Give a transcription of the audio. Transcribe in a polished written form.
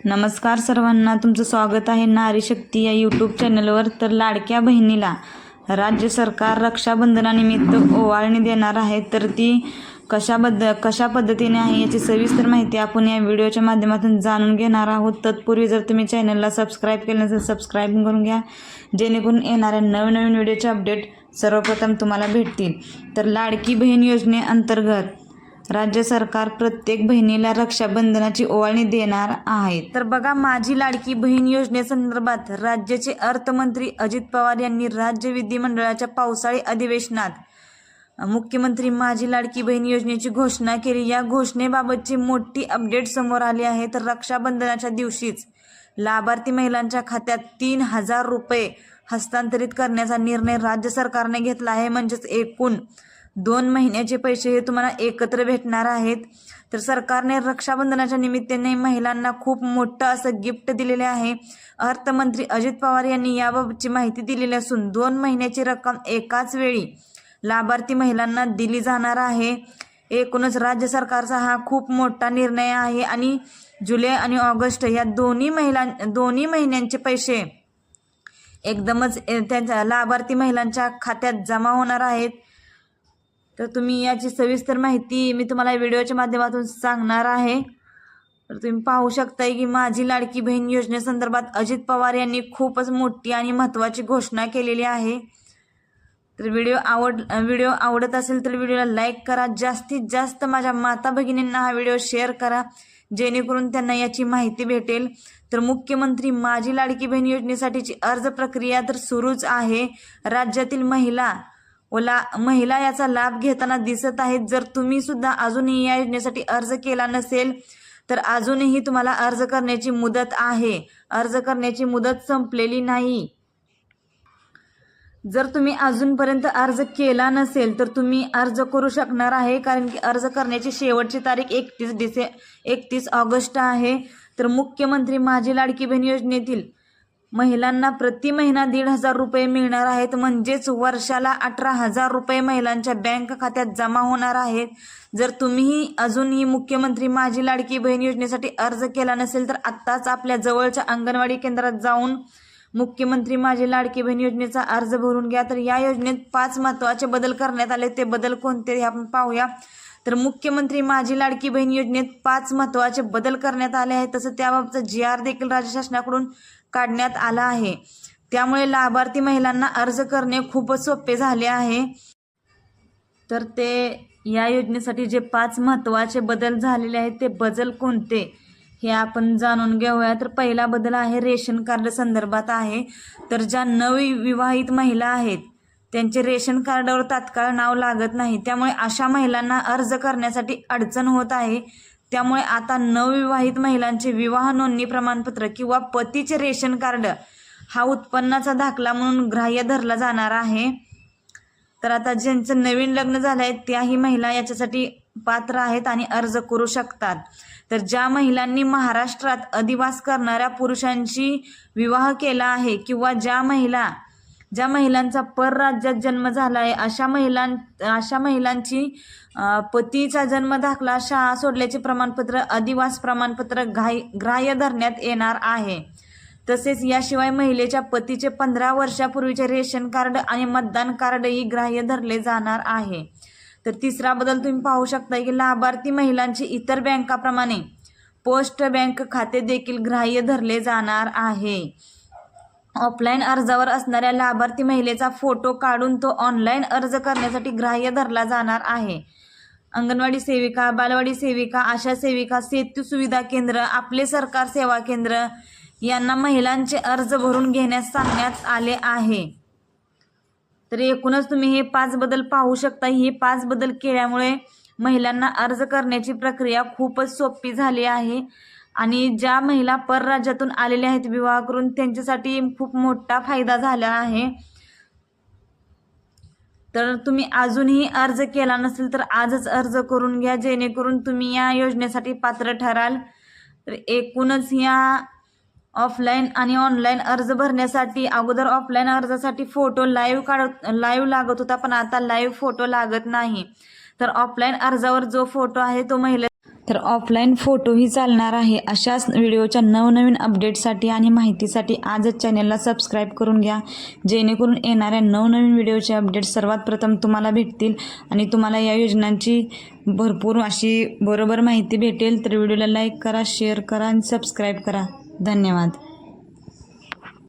नमस्कार सर्वांना, तुमचं स्वागत आहे नारी शक्ती या यूट्यूब चॅनलवर। तर लाडक्या बहिणीला राज्य सरकार रक्षाबंधनानिमित्त ओवाळणी देणार आहे। तर ती कशा पद्धतीने आहे याची सविस्तर माहिती आपण या व्हिडिओच्या माध्यमातून जाणून घेणार आहोत। तत्पूर्वी जर तुम्ही चॅनलला सबस्क्राईब केलं नसेल सबस्क्राईब करून घ्या, जेणेकरून येणाऱ्या नवीन व्हिडिओचे अपडेट सर्वप्रथम तुम्हाला भेटतील। तर लाडकी बहीण योजनेअंतर्गत राज्य सरकार प्रत्येक बहिणीला रक्षाबंधनाची ओवाळणी देणार आहे। तर बघा, माझी लाडकी बहीण योजनेसंदर्भात राज्याचे अर्थमंत्री अजित पवार यांनी राज्य विधिमंडळाच्या पावसाळी अधिवेशनात मुख्यमंत्री माझी लाडकी बहीण योजनेची घोषणा केली। या घोषणेबाबतची मोठी अपडेट समोर आली आहे। तर रक्षाबंधनाच्या दिवशीच लाभार्थी महिलांच्या खात्यात 3000 रुपये हस्तांतरित करण्याचा निर्णय राज्य सरकारने घेतला आहे। म्हणजेच एकूण 2 महिन्याचे पैसे हे तुम्हाला एकत्र भेटणार आहेत। तर सरकारने रक्षाबंधनाच्या निमित्ताने महिलांना खूप मोठं असं गिफ्ट दिलेले आहे। अर्थमंत्री अजित पवार यांनी याबाबतची माहिती दिलेली असून 2 महिन्याची रक्कम एकाच वेळी लाभार्थी महिलांना दिली जाणार आहे। एकूणच राज्य सरकारचा हा खूप मोठा निर्णय आहे आणि जुलै आणि ऑगस्ट या दोन्ही महिन्यांचे पैसे एकदमच त्यांच्या लाभार्थी महिलांच्या खात्यात जमा होणार आहेत। तर तुम्ही याची सविस्तर माहिती मी तुम्हाला व्हिडिओच्या माध्यमातून सांगणार आहे। तर तुम्ही पाहू शकता की माझी लाडकी बहीण योजनेसंदर्भात अजित पवार यांनी खूपच मोठी आणि महत्त्वाची घोषणा केलेली आहे। तर व्हिडिओ आवडत असेल तर व्हिडिओला लाईक करा, जास्तीत जास्त माझ्या माता भगिनींना हा व्हिडिओ शेअर करा, जेणेकरून त्यांना याची माहिती भेटेल। तर मुख्यमंत्री माझी लाडकी बहीण योजनेसाठीची अर्ज प्रक्रिया तर सुरूच आहे। राज्यातील महिला याचा लाभ घेताना दिसत आहेत। जर तुम्ही सुद्धा अजूनही या योजनेसाठी अर्ज केला नसेल तर अजूनही तुम्हाला अर्ज करण्याची मुदत आहे। अर्ज करण्याची मुदत संपलेली नाही। जर तुम्ही अजूनपर्यंत अर्ज केला नसेल तर तुम्ही अर्ज करू शकणार आहे, कारण की अर्ज करण्याची शेवटची तारीख 31 ऑगस्ट आहे। तर मुख्यमंत्री माझी लाडकी बहीण योजनेतील महिलांना प्रति महिना 1500 रुपये मिळणार आहेत। म्हणजेच वर्षाला 18,000 रुपये महिलांच्या बँक खात्यात जमा होणार आहेत। जर तुम्हीही अजूनही मुख्यमंत्री माझी लाडकी बहीण योजनेसाठी अर्ज केला नसेल तर आत्ताच आपल्या जवळच्या अंगणवाडी केंद्रात जाऊन मुख्यमंत्री माझी लाडकी बहीण योजनेचा अर्ज भरून घ्या। तर या योजनेत 5 महत्त्वाचे बदल करण्यात आले, ते बदल कोणते हे आपण पाहूया। तर मुख्यमंत्री माझी लाडकी बहीण योजनेत 5 महत्त्वाचे बदल करण्यात आले आहेत। तसं त्याबाबतचा GR देखील राज्य शासनाकडून काढण्यात आला आहे। त्यामुळे लाभार्थी महिलांना अर्ज करणे खूपच सोपे झाले आहे। तर या योजनेसाठी जे 5 महत्त्वाचे बदल झालेले आहेत ते बदल कोणते हे आपण जाणून घेऊया। तर पहिला बदल आहे रेशन कार्ड संदर्भात आहे। तर ज्या नवविवाहित महिला आहेत त्यांचे रेशन कार्डावर तात्काळ नाव लागत नाही, त्यामुळे अशा महिलांना अर्ज करण्यासाठी अडचण होत आहे। त्यामुळे आता नवविवाहित महिलांचे विवाह नोंदणी प्रमाणपत्र किंवा पतीचे रेशन कार्ड हा उत्पन्नाचा दाखला म्हणून ग्राह्य धरला जाणार आहे। तर आता ज्यांचं नवीन लग्न झालं आहे त्याही महिला याच्यासाठी पात्र आहेत आणि अर्ज करू शकतात। तर ज्या महिलांनी महाराष्ट्रात अधिवास करणाऱ्या पुरुषांशी विवाह केला आहे किंवा ज्या महिलांचा परराज्यात जन्म झाला आहे अशा महिलांची पतीचा जन्म दाखला, शाळा सोडल्याचे प्रमाणपत्र, अधिवास प्रमाणपत्र ग्राह्य धरण्यात येणार आहे। तसेच याशिवाय महिलेच्या पतीचे 15 वर्षापूर्वीचे रेशन कार्ड आणि मतदान कार्डही ग्राह्य धरले जाणार आहे। तर तिसरा बदल तुम्ही पाहू शकता की लाभार्थी महिलांची इतर बँकाप्रमाणे पोस्ट बँक खाते देखील ग्राह्य धरले जाणार आहे। ऑफलाईन अर्जावर असणाऱ्या लाभार्थी महिलेचा फोटो काढून तो ऑनलाईन अर्ज करण्यासाठी ग्राह्य धरला जाणार आहे। अंगणवाडी सेविका, बालवाडी सेविका, आशा सेविका, सेतू सुविधा केंद्र, आपले सरकार सेवा केंद्र यांना महिलांचे अर्ज भरून घेण्यास सांगण्यात आले आहे। तर एकूणच तुम्ही हे 5 बदल पाहू शकता। हे 5 बदल केल्यामुळे महिलांना अर्ज करण्याची प्रक्रिया खूपच सोपी झाली आहे आणि ज्या महिला परराज्यातून आलेल्या आहेत विवाह करून त्यांच्यासाठी खूप मोठा फायदा झाला आहे। तर तुम्ही अजूनही अर्ज केला नसेल तर आजच अर्ज करून घ्या, जेणेकरून तुम्ही या योजनेसाठी पात्र ठराल। तर एकूणच या ऑफलाईन आणि ऑनलाईन अर्ज भरण्यासाठी अगोदर ऑफलाईन अर्जासाठी फोटो लाईव्ह लागत होता, पण आता लाईव्ह फोटो लागत नाही। तर ऑफलाईन अर्जावर जो फोटो आहे तो तर ऑफलाईन फोटोही चालणार आहे. अशाच व्हिडिओच्या नवनवीन अपडेटसाठी आणि माहितीसाठी आजच चॅनलला सबस्क्राईब करून घ्या, जेणेकरून येणाऱ्या नवनवीन व्हिडिओचे अपडेट सर्वात प्रथम तुम्हाला भेटतील आणि तुम्हाला या योजनांची भरपूर अशी बरोबर माहिती भेटेल. तर व्हिडिओला लाईक करा, शेअर करा आणि सबस्क्राईब करा. धन्यवाद.